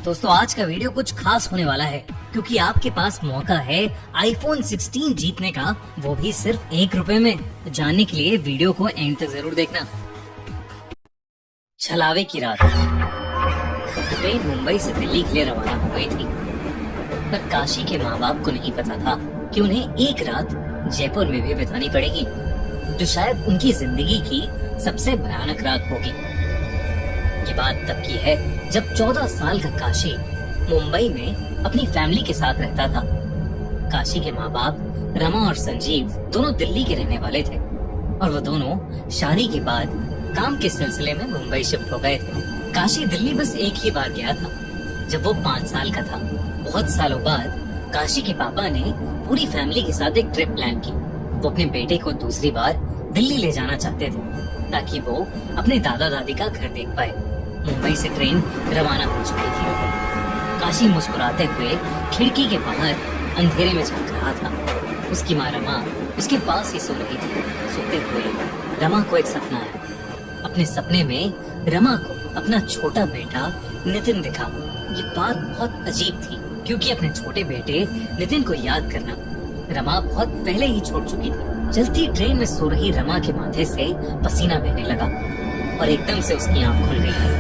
दोस्तों आज का वीडियो कुछ खास होने वाला है क्योंकि आपके पास मौका है आईफोन 16 जीतने का, वो भी सिर्फ ₹1 में। तो जानने के लिए वीडियो को एंड तक जरूर देखना। छलावे की रात, ट्रेन मुंबई से दिल्ली के लिए रवाना हो गई थी, पर काशी के माँ बाप को नहीं पता था कि उन्हें एक रात जयपुर में भी बितानी पड़ेगी, जो शायद उनकी जिंदगी की सबसे भयानक रात होगी। ये बात तब की है जब 14 साल का काशी मुंबई में अपनी फैमिली के साथ रहता था। काशी के माँ बाप रमा और संजीव दोनों दिल्ली के रहने वाले थे और वो दोनों शादी के बाद काम के सिलसिले में मुंबई शिफ्ट हो गए थे। काशी दिल्ली बस एक ही बार गया था जब वो 5 साल का था। बहुत सालों बाद काशी के पापा ने पूरी फैमिली के साथ एक ट्रिप प्लान की। वो अपने बेटे को दूसरी बार दिल्ली ले जाना चाहते थे ताकि वो अपने दादा दादी का घर देख पाए। मुंबई से ट्रेन रवाना हो चुकी थी। काशी मुस्कुराते हुए खिड़की के बाहर अंधेरे में झांक रहा था। उसकी माँ रमा उसके पास ही सो रही थी। सोते हुए रमा को एक सपना आया। अपने सपने में रमा को अपना छोटा बेटा नितिन दिखा। ये बात बहुत अजीब थी क्योंकि अपने छोटे बेटे नितिन को याद करना रमा बहुत पहले ही छोड़ चुकी थी। चलती ट्रेन में सो रही रमा के माथे से पसीना बहने लगा और एकदम से उसकी आंख खुल गई।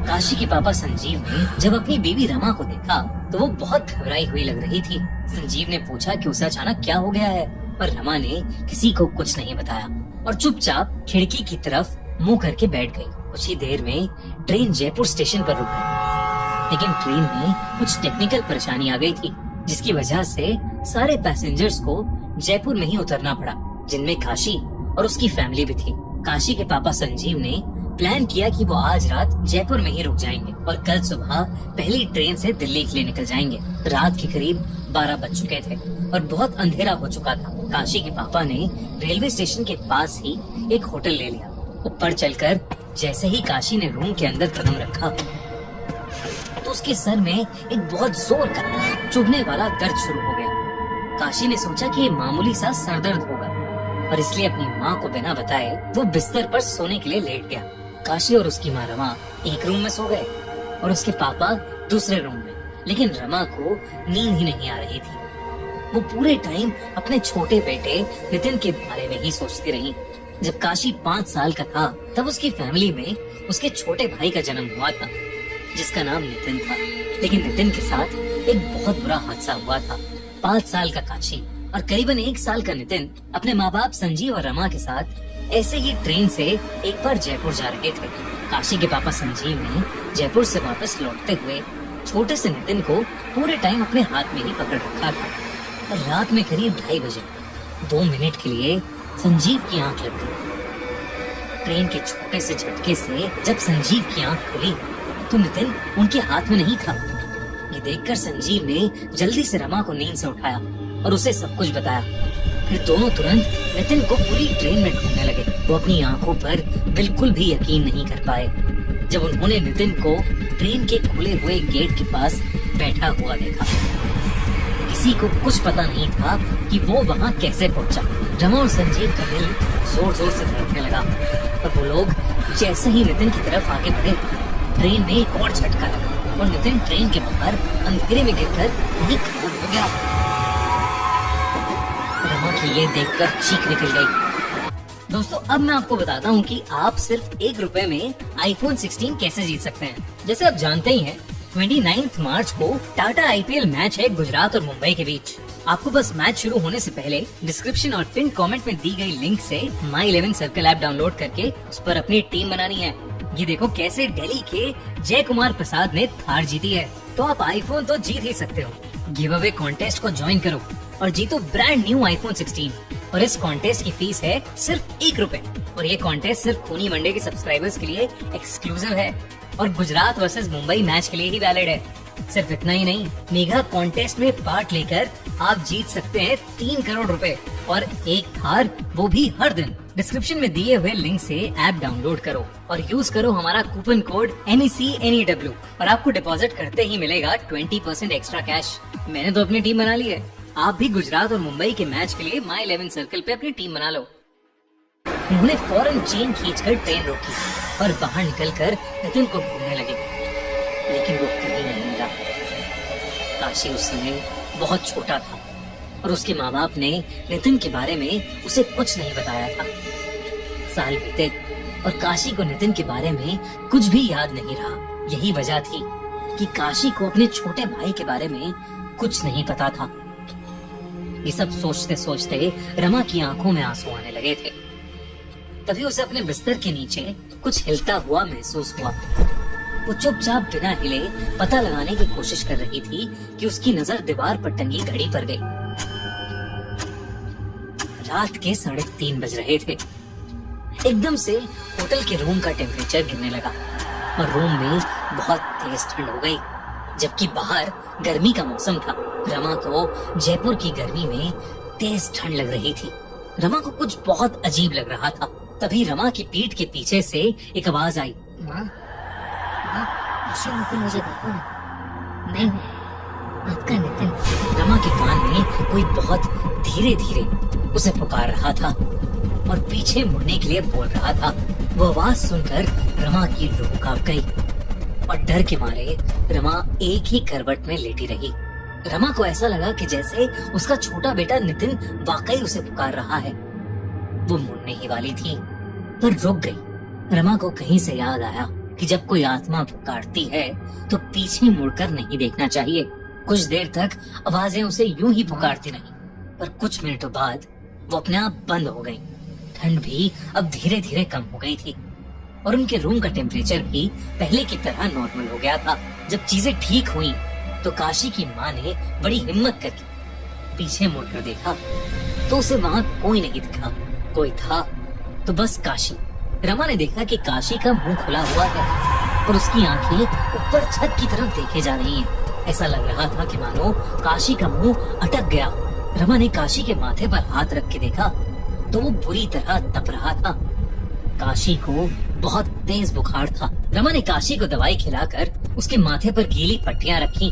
काशी के पापा संजीव ने जब अपनी बेबी रमा को देखा तो वो बहुत घबराई हुई लग रही थी। संजीव ने पूछा कि उसे अचानक क्या हो गया है, पर रमा ने किसी को कुछ नहीं बताया और चुपचाप खिड़की की तरफ मुंह करके बैठ गई। कुछ ही देर में ट्रेन जयपुर स्टेशन पर रुक गई, लेकिन ट्रेन में कुछ टेक्निकल परेशानी आ गई थी जिसकी वजह से सारे पैसेंजर्स को जयपुर में ही उतरना पड़ा, जिनमें काशी और उसकी फैमिली भी थी। काशी के पापा संजीव ने प्लान किया कि वो आज रात जयपुर में ही रुक जाएंगे और कल सुबह पहली ट्रेन से दिल्ली के लिए निकल जाएंगे। रात के करीब 12 बज चुके थे और बहुत अंधेरा हो चुका था। काशी के पापा ने रेलवे स्टेशन के पास ही एक होटल ले लिया। ऊपर चलकर जैसे ही काशी ने रूम के अंदर कदम रखा तो उसके सर में एक बहुत जोर का चुभने वाला दर्द शुरू हो गया। काशी ने सोचा कि ये मामूली सा सरदर्द होगा और इसलिए अपनी माँ को बिना बताए वो बिस्तर पर सोने के लिए लेट गया। काशी और उसकी माँ रमा एक रूम में सो गए और उसके पापा दूसरे रूम में, लेकिन रमा को नींद ही नहीं आ रही थी। वो पूरे टाइम अपने छोटे बेटे नितिन के बारे में ही सोचती रही। जब काशी 5 साल का था तब उसकी फैमिली में उसके छोटे भाई का जन्म हुआ था जिसका नाम नितिन था, लेकिन नितिन के साथ एक बहुत बुरा हादसा हुआ था। 5 साल का काशी और करीबन 1 साल का नितिन अपने माँ बाप संजीव और रमा के साथ ऐसे ही ट्रेन से एक बार जयपुर जा रहे थे। काशी के पापा संजीव ने जयपुर से वापस लौटते हुए छोटे से नितिन को पूरे टाइम अपने हाथ में ही पकड़ रखा था और रात में करीब 2:30 बजे 2 मिनट के लिए संजीव की आंख लग गई। ट्रेन के छोटे से झटके से जब संजीव की आंख खुली तो नितिन उनके हाथ में नहीं था। ये देखकर संजीव ने जल्दी से रमा को नींद से उठाया और उसे सब कुछ बताया। फिर दोनों तुरंत नितिन को पूरी ट्रेन में ढूंढने लगे। वो अपनी आंखों पर बिल्कुल भी यकीन नहीं कर पाए जब उन्होंने नितिन को ट्रेन के खुले हुए गेट के पास बैठा हुआ देखा। किसी को कुछ पता नहीं था कि वो वहाँ कैसे पहुँचा। रमा और संजीव का दिल जोर जोर से धड़कने लगा और वो लोग जैसे ही नितिन की तरफ आगे बढ़े ट्रेन में एक और झटका लगा और नितिन ट्रेन के बाहर अंधेरे में गिरकर वहीं खड़ा हो गया। रमा की ये देखकर चीख निकल गई। दोस्तों अब मैं आपको बताता हूँ कि आप सिर्फ ₹1 में आईफोन 16 कैसे जीत सकते हैं। जैसे आप जानते ही हैं 29 मार्च को टाटा IPL मैच है गुजरात और मुंबई के बीच। आपको बस मैच शुरू होने से पहले डिस्क्रिप्शन और पिन कमेंट में दी गई लिंक से My 11 सर्कल ऐप डाउनलोड करके उस पर अपनी टीम बनानी है। ये देखो कैसे दिल्ली के जय कुमार प्रसाद ने थार जीती है, तो आप आईफोन तो जीत ही सकते हो। गिव अवे कॉन्टेस्ट को ज्वाइन करो और जीतो ब्रांड न्यू आईफोन 16 और इस कॉन्टेस्ट की फीस है सिर्फ ₹1 और ये कॉन्टेस्ट सिर्फ खूनी मंडे के सब्सक्राइबर्स के लिए एक्सक्लूसिव है और गुजरात वर्सेस मुंबई मैच के लिए ही वैलिड है। सिर्फ इतना ही नहीं, मेगा कॉन्टेस्ट में पार्ट लेकर आप जीत सकते हैं ₹3 करोड़ और एक थार, वो भी हर दिन। डिस्क्रिप्शन में दिए हुए लिंक से ऐप डाउनलोड करो और यूज करो हमारा कूपन कोड NECNEW और आपको डिपॉजिट करते ही मिलेगा 20% एक्स्ट्रा कैश। मैंने तो अपनी टीम बना ली है। आप भी गुजरात और मुंबई के मैच के लिए My 11 सर्कल पे अपनी टीम बना लो। उन्होंने फौरन चेन खींचकर ट्रेन रोकी और बाहर निकलकर नितिन को ढूंढने लगे। लेकिन वो कहीं नहीं मिला। काशी उस समय बहुत छोटा था और उसके माँ बाप ने नितिन के बारे में उसे कुछ नहीं बताया था। साल बीते और काशी को नितिन के बारे में कुछ भी याद नहीं रहा। यही वजह थी कि काशी को अपने छोटे भाई के बारे में कुछ नहीं पता था। ये सब सोचते सोचते रमा की आंखों में आंसू आने लगे थे। तभी उसे अपने बिस्तर के नीचे कुछ हिलता हुआ महसूस हुआ। वो चुपचाप बिना हिले पता लगाने की कोशिश कर रही थी कि उसकी नजर दीवार पर टंगी घड़ी पर गई। रात के 3:30 बज रहे थे। एकदम से होटल के रूम का टेम्परेचर गिरने लगा और रूम में बहुत तेज ठंड हो गई, जबकि बाहर गर्मी का मौसम था। रमा को जयपुर की गर्मी में तेज ठंड लग रही थी। रमा को कुछ बहुत अजीब लग रहा था। तभी रमा की पीठ के पीछे से एक आवाज आई, माँ, मुझे देखो ना, मैं हूँ आपका नितिन। रमा के कान में कोई बहुत धीरे धीरे उसे पुकार रहा था और पीछे मुड़ने के लिए बोल रहा था। वो आवाज सुनकर रमा की रूह कांप गई और डर के मारे रमा एक ही करवट में लेटी रही। रमा को ऐसा लगा कि जैसे उसका छोटा बेटा नितिन वाकई उसे पुकार रहा है। वो मुड़ने ही वाली थी पर रुक गई। रमा को कहीं से याद आया कि जब कोई आत्मा पुकारती है तो पीछे मुड़कर नहीं देखना चाहिए। कुछ देर तक आवाजें उसे यूं ही पुकारती रहीं, पर कुछ मिनटों बाद वो अपने आप बंद हो गई। ठंड भी अब धीरे धीरे कम हो गई थी और उनके रूम का टेम्परेचर भी पहले की तरह नॉर्मल हो गया था। जब चीजें ठीक हुई तो काशी की माँ ने बड़ी हिम्मत करके पीछे मुड़कर देखा तो उसे वहाँ कोई नहीं दिखा। कोई था तो बस काशी। रमा ने देखा कि काशी का मुंह खुला हुआ है और उसकी आंखें ऊपर छत की तरफ देखे जा रही हैं। ऐसा लग रहा था कि मानो काशी का मुंह अटक गया। रमा ने काशी के माथे पर हाथ रख के देखा तो वो बुरी तरह तप रहा था। काशी को बहुत तेज बुखार था। रमा ने काशी को दवाई खिलाकर उसके माथे पर गीली पट्टियां रखी,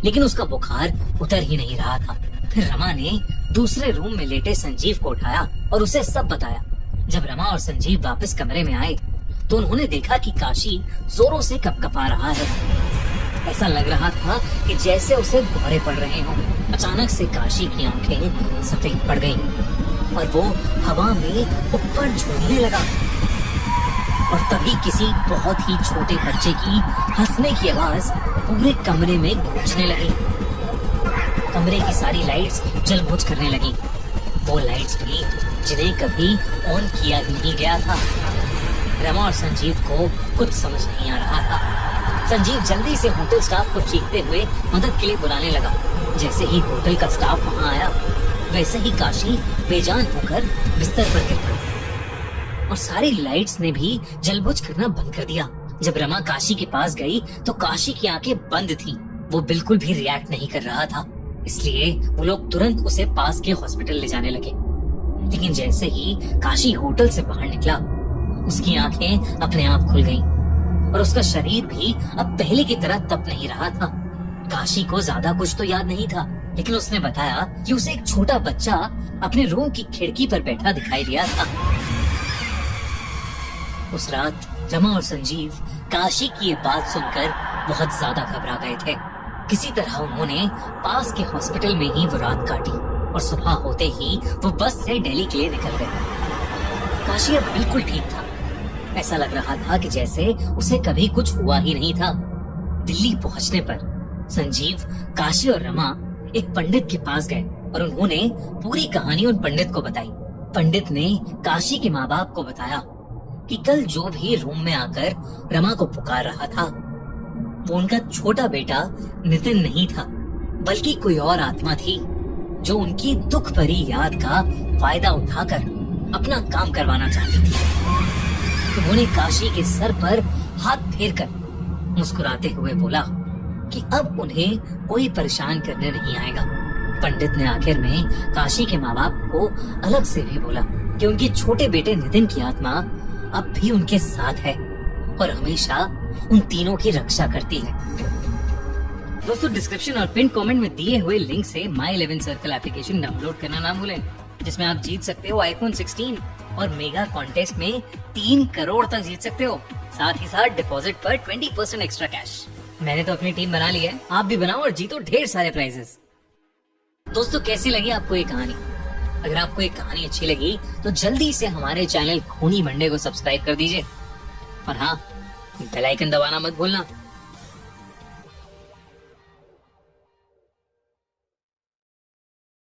लेकिन उसका बुखार उतर ही नहीं रहा था। फिर रमा ने दूसरे रूम में लेटे संजीव को उठाया और उसे सब बताया। जब रमा और संजीव वापस कमरे में आए तो उन्होंने देखा कि काशी जोरों से कपकपा रहा है। ऐसा लग रहा था कि जैसे उसे गुब्बारे पड़ रहे हों। अचानक से काशी की आंखें सफेद पड़ गईं और वो हवा में ऊपर झूलने लगा और तभी किसी बहुत ही छोटे बच्चे की हंसने की आवाज पूरे कमरे में गूंजने लगी। कमरे की सारी लाइट्स जलबुझ करने लगी। वो लाइट्स भी जिन्हें कभी ऑन किया ही नहीं गया था। रमा और संजीव को कुछ समझ नहीं आ रहा था। संजीव जल्दी से होटल स्टाफ को चीखते हुए मदद के लिए बुलाने लगा। जैसे ही होटल का स्टाफ वहाँ आया वैसे ही काशी बेजान होकर बिस्तर पर गिर पड़ी और सारी लाइट्स ने भी जलबुझ करना बंद कर दिया। जब रमा काशी के पास गई तो काशी की आंखें बंद थीं। वो बिल्कुल भी रिएक्ट नहीं कर रहा था, इसलिए वो लोग तुरंत उसे पास के हॉस्पिटल ले जाने लगे। लेकिन जैसे ही काशी होटल से बाहर निकला उसकी आंखें अपने आप खुल गईं और उसका शरीर भी अब पहले की तरह तप नहीं रहा था। काशी को ज्यादा कुछ तो याद नहीं था, लेकिन उसने बताया कि उसे एक छोटा बच्चा अपने रूम की खिड़की पर बैठा दिखाई दिया था। उस रात रमा और संजीव काशी की ये बात सुनकर बहुत ज्यादा घबरा गए थे। किसी तरह उन्होंने पास के हॉस्पिटल में ही वो रात काटी और सुबह होते ही वो बस से दिल्ली के लिए निकल गए। काशी अब बिल्कुल ठीक था। ऐसा लग रहा था कि जैसे उसे कभी कुछ हुआ ही नहीं था। दिल्ली पहुंचने पर संजीव, काशी और रमा एक पंडित के पास गए और उन्होंने पूरी कहानी उन पंडित को बताई। पंडित ने काशी के माँ बाप को बताया कि कल जो भी रूम में आकर रमा को पुकार रहा था वो उनका छोटा बेटा नितिन नहीं था, बल्कि कोई और आत्मा थी जो उनकी दुख भरी याद का फायदा उठाकर अपना काम करवाना चाहती थी। उन्होंने काशी के सर पर हाथ फेरकर मुस्कुराते हुए बोला कि अब उन्हें कोई परेशान करने नहीं आएगा। पंडित ने आखिर में काशी के माँ बाप को अलग से भी बोला कि उनके छोटे बेटे नितिन की आत्मा अब भी उनके साथ है और हमेशा उन तीनों की रक्षा करती है। दोस्तों, डिस्क्रिप्शन और पिन कमेंट में दिए हुए लिंक से माई 11 सर्कल एप्लीकेशन डाउनलोड करना ना भूलें, जिसमें आप जीत सकते हो आईफोन 16 और मेगा कॉन्टेस्ट में 3 करोड़ तक जीत सकते हो। साथ ही साथ डिपॉजिट पर 20% एक्स्ट्रा कैश। मैंने तो अपनी टीम बना ली है, आप भी बनाओ और जीतो ढेर सारे प्राइजेस। दोस्तों कैसी लगी आपको ये कहानी? अगर आपको ये कहानी अच्छी लगी तो जल्दी से हमारे चैनल खूनी मंडे को सब्सक्राइब कर दीजिए और हाँ, बेल आइकन दबाना मत भूलना